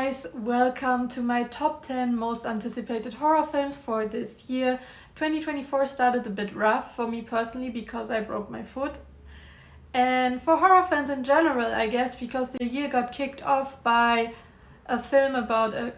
Guys, welcome to my top 10 most anticipated horror films for this year. 2024 started a bit rough for me personally because I broke my foot. And for horror fans in general, I guess, because the year got kicked off by a film about a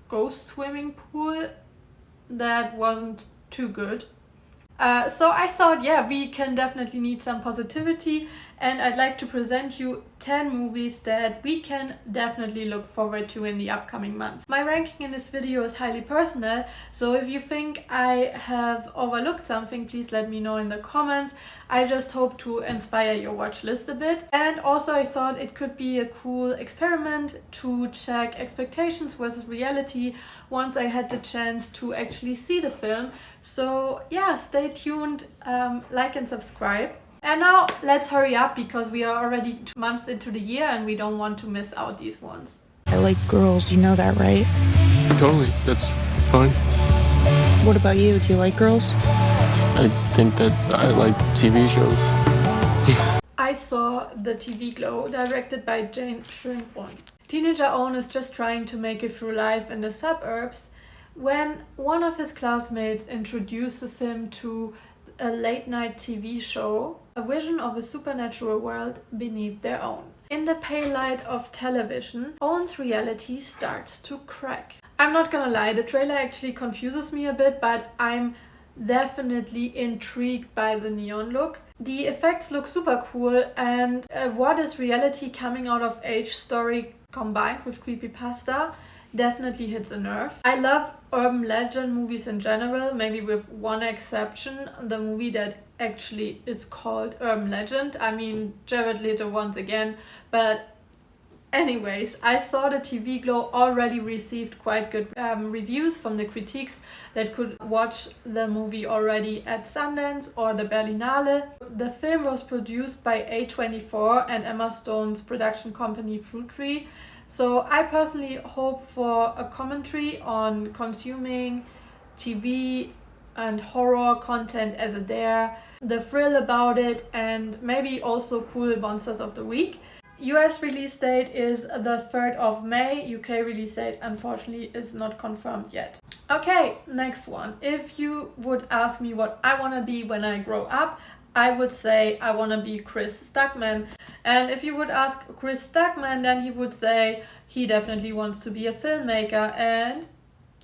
ghost swimming pool that wasn't too good. So I thought, yeah, we can definitely need some positivity, and I'd like to present you 10 movies that we can definitely look forward to in the upcoming months. My ranking in this video is highly personal, so if you think I have overlooked something, please let me know in the comments. I just hope to inspire your watch list a bit. And also I thought it could be a cool experiment to check expectations versus reality once I had the chance to actually see the film. So yeah, stay tuned, like and subscribe. And now let's hurry up because we are already 2 months into the year and we don't want to miss out these ones. I like girls, you know that, right? Totally, that's fine. What about you? Do you like girls? I think that I like TV shows. I saw The TV Glow, directed by Jane Shrimpton. Teenager Owen is just trying to make it through life in the suburbs when one of his classmates introduces him to a late-night TV show, a vision of a supernatural world beneath their own. In the pale light of television, Owen's reality starts to crack. I'm not gonna lie, the trailer actually confuses me a bit, but I'm definitely intrigued by the neon look. The effects look super cool, and what is reality coming out of age story combined with creepypasta definitely hits a nerve. I love urban legend movies in general, maybe with one exception, the movie that actually is called Urban Legend. I mean, Jared Leto once again, but anyways, I saw The TV Glow already received quite good reviews from the critiques that could watch the movie already at Sundance or the Berlinale. The film was produced by A24 and Emma Stone's production company Fruit Tree. So I personally hope for a commentary on consuming TV and horror content as a dare, the thrill about it, and maybe also cool monsters of the week. US release date is the 3rd of May. UK release date unfortunately is not confirmed yet. Okay, next one. If you would ask me what I want to be when I grow up, I would say I want to be Chris Stuckman. And if you would ask Chris Stuckman, then he would say he definitely wants to be a filmmaker, and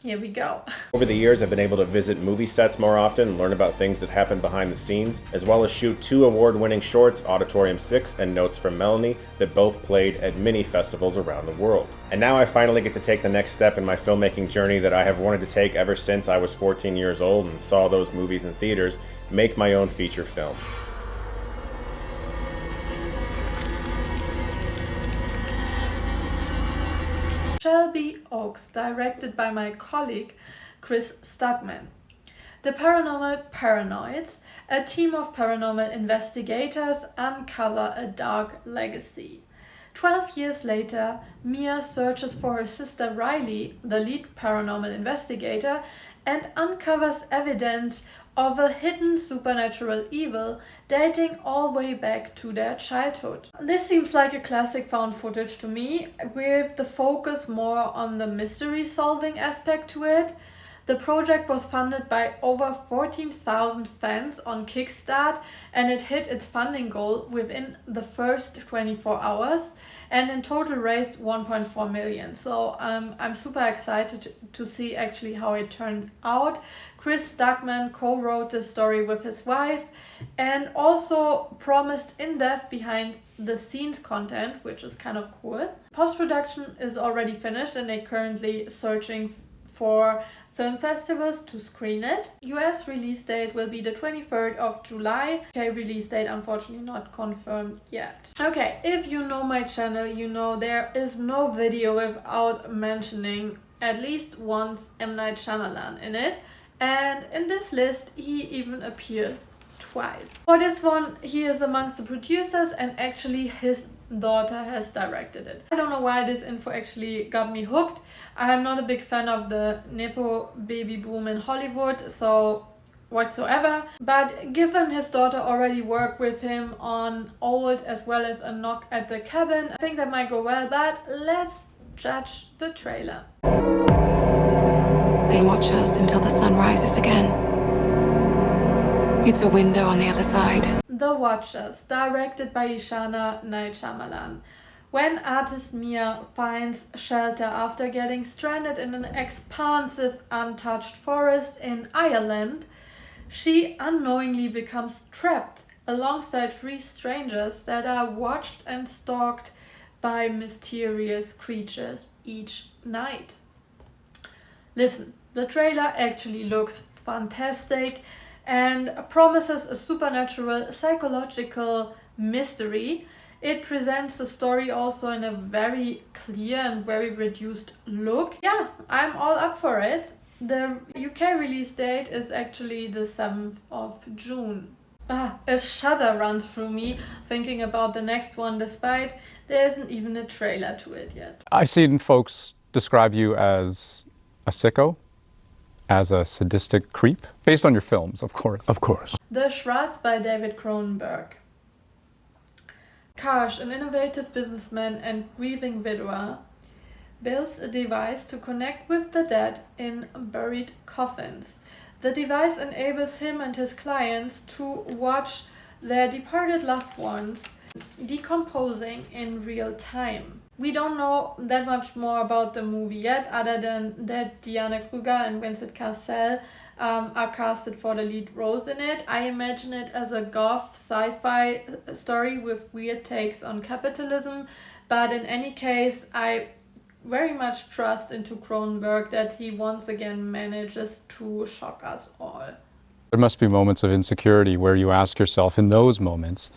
here we go. Over the years, I've been able to visit movie sets more often and learn about things that happen behind the scenes, as well as shoot 2 award-winning shorts, Auditorium 6 and Notes from Melanie, that both played at many festivals around the world. And now I finally get to take the next step in my filmmaking journey that I have wanted to take ever since I was 14 years old and saw those movies in theaters, make my own feature film. Shelby O, directed by my colleague Chris Stuckman. The Paranormal Paranoids, a team of paranormal investigators, uncover a dark legacy. 12 years later, Mia searches for her sister Riley, the lead paranormal investigator, and uncovers evidence of a hidden supernatural evil dating all the way back to their childhood. This seems like a classic found footage to me, with the focus more on the mystery solving aspect to it. The project was funded by over 14,000 fans on Kickstart, and it hit its funding goal within the first 24 hours and in total raised 1.4 million. So I'm super excited to see actually how it turned out. Chris Stuckman co-wrote the story with his wife and also promised in-depth behind the scenes content, which is kind of cool. Post-production is already finished and they're currently searching for film festivals to screen it. US release date will be the 23rd of July. UK release date unfortunately not confirmed yet. Okay, if you know my channel, you know there is no video without mentioning at least once M. Night Shyamalan in it. And in this list, he even appears twice. For this one, he is amongst the producers and actually his daughter has directed it. I don't know why this info actually got me hooked. I'm not a big fan of the Nepo baby boom in Hollywood, so whatsoever. But given his daughter already worked with him on Old as well as A Knock at the Cabin, I think that might go well, but let's judge the trailer. They watch us until the sun rises again. It's a window on the other side. The Watchers, directed by Ishana Night Shyamalan. When artist Mia finds shelter after getting stranded in an expansive, untouched forest in Ireland, she unknowingly becomes trapped alongside 3 strangers that are watched and stalked by mysterious creatures each night. Listen, the trailer actually looks fantastic and promises a supernatural psychological mystery. It presents the story also in a very clear and very reduced look. Yeah, I'm all up for it. The UK release date is actually the 7th of June. A shudder runs through me thinking about the next one, despite there isn't even a trailer to it yet. I've seen folks describe you as a sicko, as a sadistic creep, based on your films, of course. Of course. The Shreds by David Cronenberg. Karsh, an innovative businessman and grieving widower, builds a device to connect with the dead in buried coffins. The device enables him and his clients to watch their departed loved ones decomposing in real time. We don't know that much more about the movie yet, other than that Diana Kruger and Vincent Cassel are casted for the lead roles in it. I imagine it as a goth sci-fi story with weird takes on capitalism, but in any case, I very much trust into Cronenberg that he once again manages to shock us all. There must be moments of insecurity where you ask yourself in those moments,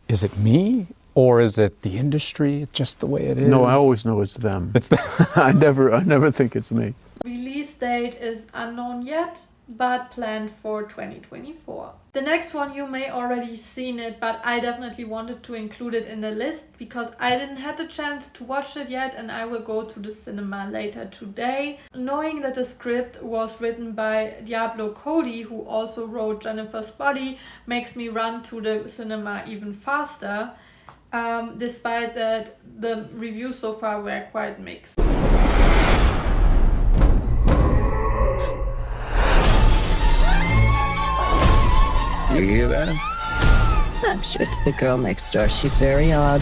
is it me or is it the industry? It's just the way it is. No, I always know it's them. It's them. I never think it's me. Release date is unknown yet, but planned for 2024. The next one, you may already seen it, but I definitely wanted to include it in the list because I didn't have the chance to watch it yet, and I will go to the cinema later today. Knowing that the script was written by Diablo Cody, who also wrote Jennifer's Body, makes me run to the cinema even faster, despite that the reviews so far were quite mixed. You hear that? I'm sure it's the girl next door. She's very odd.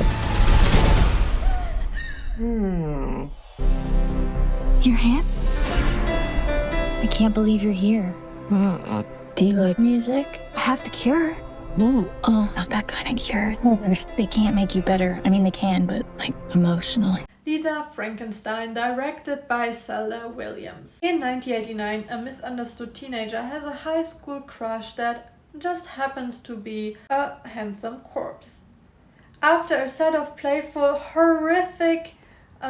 You're him? I can't believe you're here. Do you like music? I have the cure. Ooh. Oh, not that kind of cure. They can't make you better. I mean, they can, but like emotionally. These are Frankenstein, directed by Zelda Williams. In 1989, a misunderstood teenager has a high school crush that just happens to be a handsome corpse. After a set of playful, horrific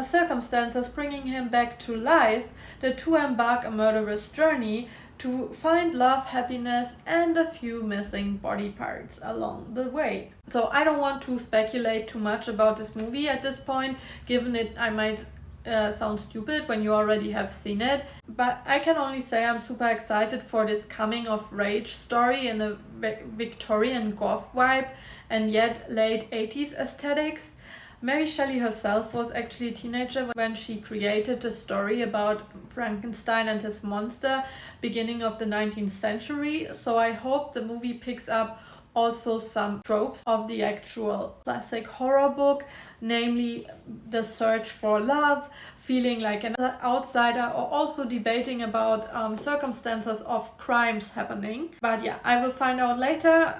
circumstances bringing him back to life, the two embark a murderous journey to find love, happiness, and a few missing body parts along the way. So I don't want to speculate too much about this movie at this point, given it I might sound stupid when you already have seen it, but I can only say I'm super excited for this coming of rage story in a Victorian goth vibe and yet late 80s aesthetics. Mary Shelley herself was actually a teenager when she created a story about Frankenstein and his monster beginning of the 19th century, so I hope the movie picks up also some tropes of the actual classic horror book, namely the search for love, feeling like an outsider, or also debating about circumstances of crimes happening. But yeah, I will find out later.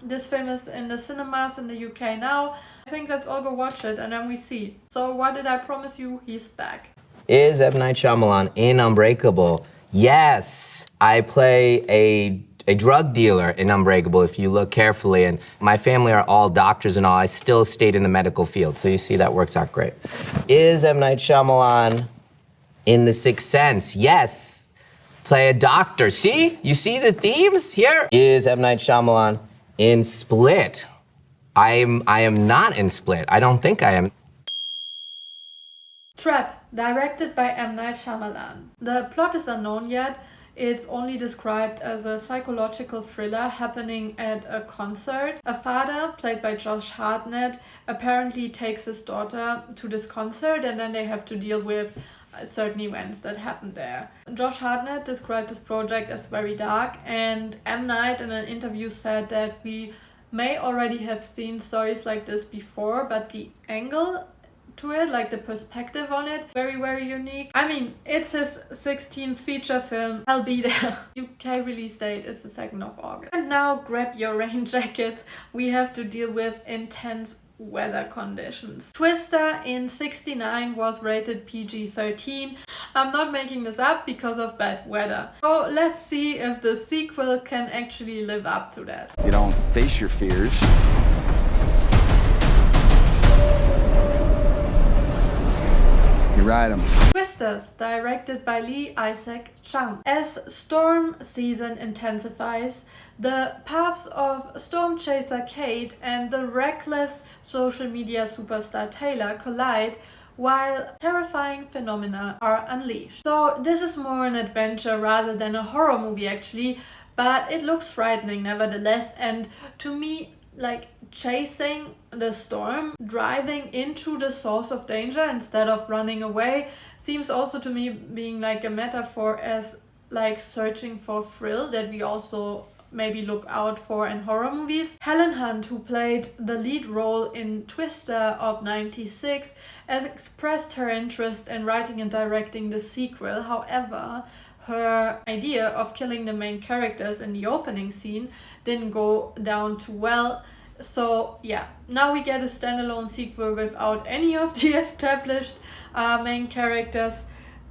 This film is in the cinemas in the UK now. I think let's all go watch it and then we see. So what did I promise you? He's back. Is M. Night Shyamalan in Unbreakable? Yes, I play a drug dealer in Unbreakable, if you look carefully, and my family are all doctors and all. I still stayed in the medical field, so you see that works out great. Is M. Night Shyamalan in The Sixth Sense? Yes, play a doctor. See? You see the themes here? Is M. Night Shyamalan in Split? I am not in Split. I don't think I am. Trap, directed by M. Night Shyamalan. The plot is unknown yet. It's only described as a psychological thriller happening at a concert. A father, played by Josh Hartnett, apparently takes his daughter to this concert, and then they have to deal with certain events that happen there. Josh Hartnett described this project as very dark, and M. Night in an interview said that we may already have seen stories like this before, but the angle to it, like the perspective on it, very unique. I mean, it's his 16th feature film. I'll be there. UK release date is the 2nd of August. And now grab your rain jackets. We have to deal with intense weather conditions. Twister in '69 was rated PG-13. I'm not making this up because of bad weather. So let's see if the sequel can actually live up to that. You don't face your fears. You ride them. Twisters, directed by Lee Isaac Chung. As storm season intensifies, the paths of storm chaser Kate and the reckless social media superstar Taylor collide while terrifying phenomena are unleashed. So this is more an adventure rather than a horror movie actually, but it looks frightening nevertheless, and to me, like chasing the storm, driving into the source of danger instead of running away, seems also to me being like a metaphor as like searching for thrill that we also maybe look out for in horror movies. Helen Hunt, who played the lead role in Twister of '96, has expressed her interest in writing and directing the sequel. However, her idea of killing the main characters in the opening scene didn't go down too well. So yeah, now we get a standalone sequel without any of the established main characters,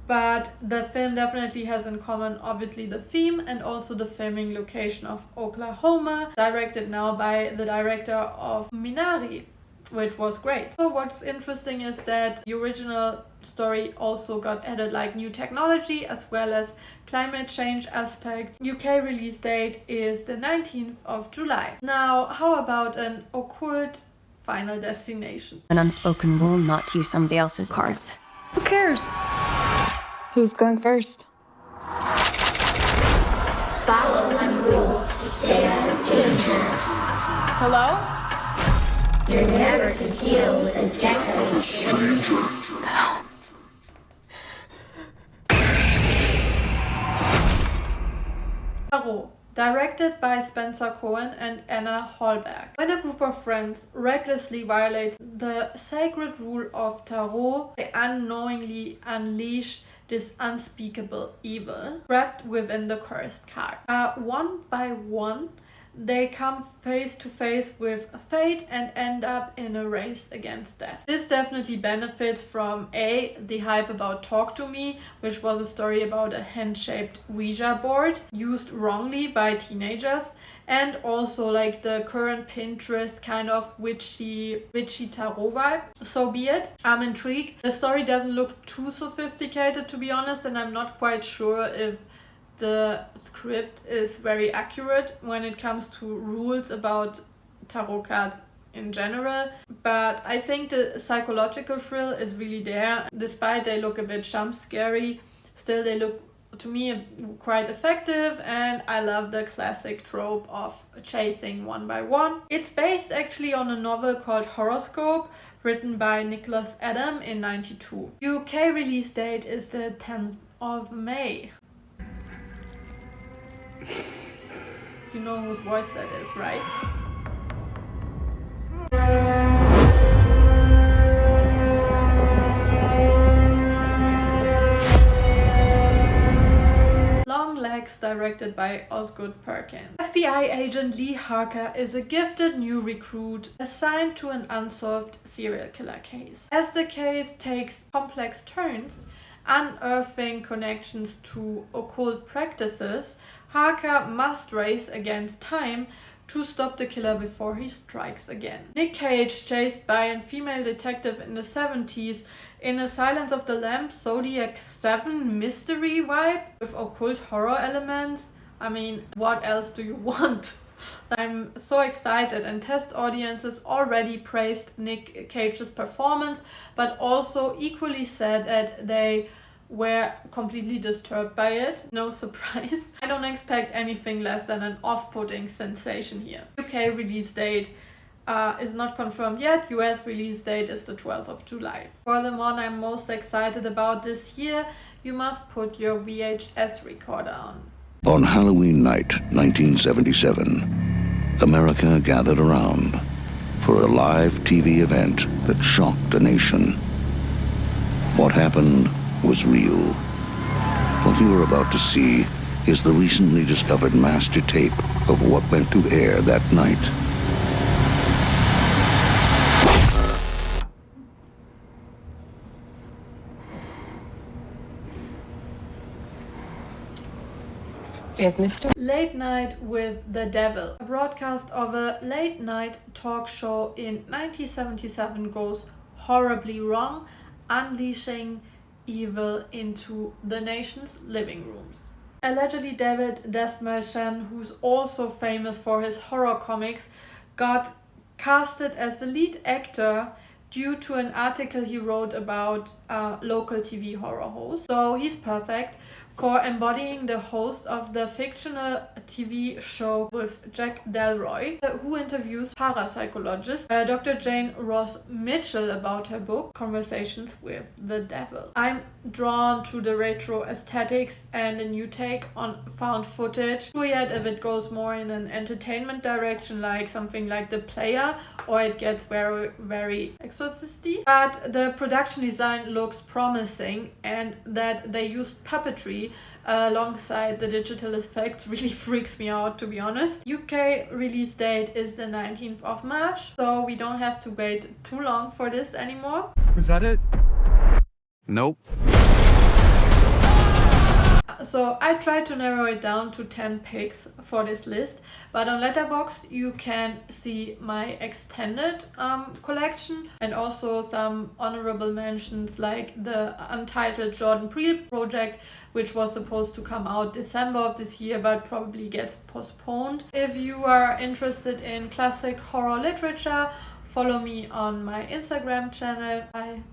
but the film definitely has in common obviously the theme and also the filming location of Oklahoma, directed now by the director of Minari, which was great. So what's interesting is that the original story also got added like new technology as well as climate change aspects. UK release date is the 19th of July. Now, how about an occult Final Destination? An unspoken rule not to use somebody else's cards. Who cares? Who's going first? Follow my rule to stay out of danger. Hello? You're never to deal with a deck of stranger. Tarot, directed by Spencer Cohen and Anna Hallberg. When a group of friends recklessly violates the sacred rule of tarot, they unknowingly unleash this unspeakable evil trapped within the cursed card. One by one, they come face to face with fate and end up in a race against death. This definitely benefits from the hype about Talk to Me, which was a story about a hand-shaped Ouija board used wrongly by teenagers, and also like the current Pinterest kind of witchy tarot vibe. So be it. I'm intrigued. The story doesn't look too sophisticated, to be honest, and I'm not quite sure if the script is very accurate when it comes to rules about tarot cards in general, but I think the psychological thrill is really there. Despite they look a bit jump scary, still they look to me quite effective, and I love the classic trope of chasing one by one. It's based actually on a novel called Horoscope, written by Nicholas Adam in '92. UK release date is the 10th of May. You know whose voice that is, right? Long Legs, directed by Osgood Perkins. FBI agent Lee Harker is a gifted new recruit assigned to an unsolved serial killer case. As the case takes complex turns, unearthing connections to occult practices, Harker must race against time to stop the killer before he strikes again. Nick Cage, chased by a female detective in the 70s in a Silence of the Lambs Zodiac 7 mystery vibe with occult horror elements. I mean, what else do you want? I'm so excited, and test audiences already praised Nick Cage's performance, but also equally said that they were completely disturbed by it. No surprise. I don't expect anything less than an off-putting sensation here. UK release date is not confirmed yet. US release date is the 12th of July. For the one I'm most excited about this year, you must put your VHS recorder on. On Halloween night, 1977, America gathered around for a live TV event that shocked a nation. What happened was real. What you are about to see is the recently discovered master tape of what went to air that night. Late Night with the Devil. A broadcast of a late night talk show in 1977 goes horribly wrong, unleashing evil into the nation's living rooms. Allegedly, David Desmalchan, who's also famous for his horror comics, got casted as the lead actor due to an article he wrote about local TV horror hosts. So he's perfect for embodying the host of the fictional TV show with Jack Delroy, who interviews parapsychologist Dr. Jane Ross Mitchell about her book, Conversations with the Devil. I'm drawn to the retro aesthetics and a new take on found footage. Sure yet if it goes more in an entertainment direction, like something like The Player, or it gets very, very exorcisty. But the production design looks promising, and that they used puppetry alongside the digital effects really freaks me out, to be honest. UK release date is the 19th of March, so we don't have to wait too long for this anymore. Was that it? Nope. So I tried to narrow it down to 10 picks for this list, but on Letterboxd you can see my extended collection and also some honorable mentions like the untitled Jordan Peele project, which was supposed to come out December of this year but probably gets postponed. If you are interested in classic horror literature, follow me on my Instagram channel. Bye.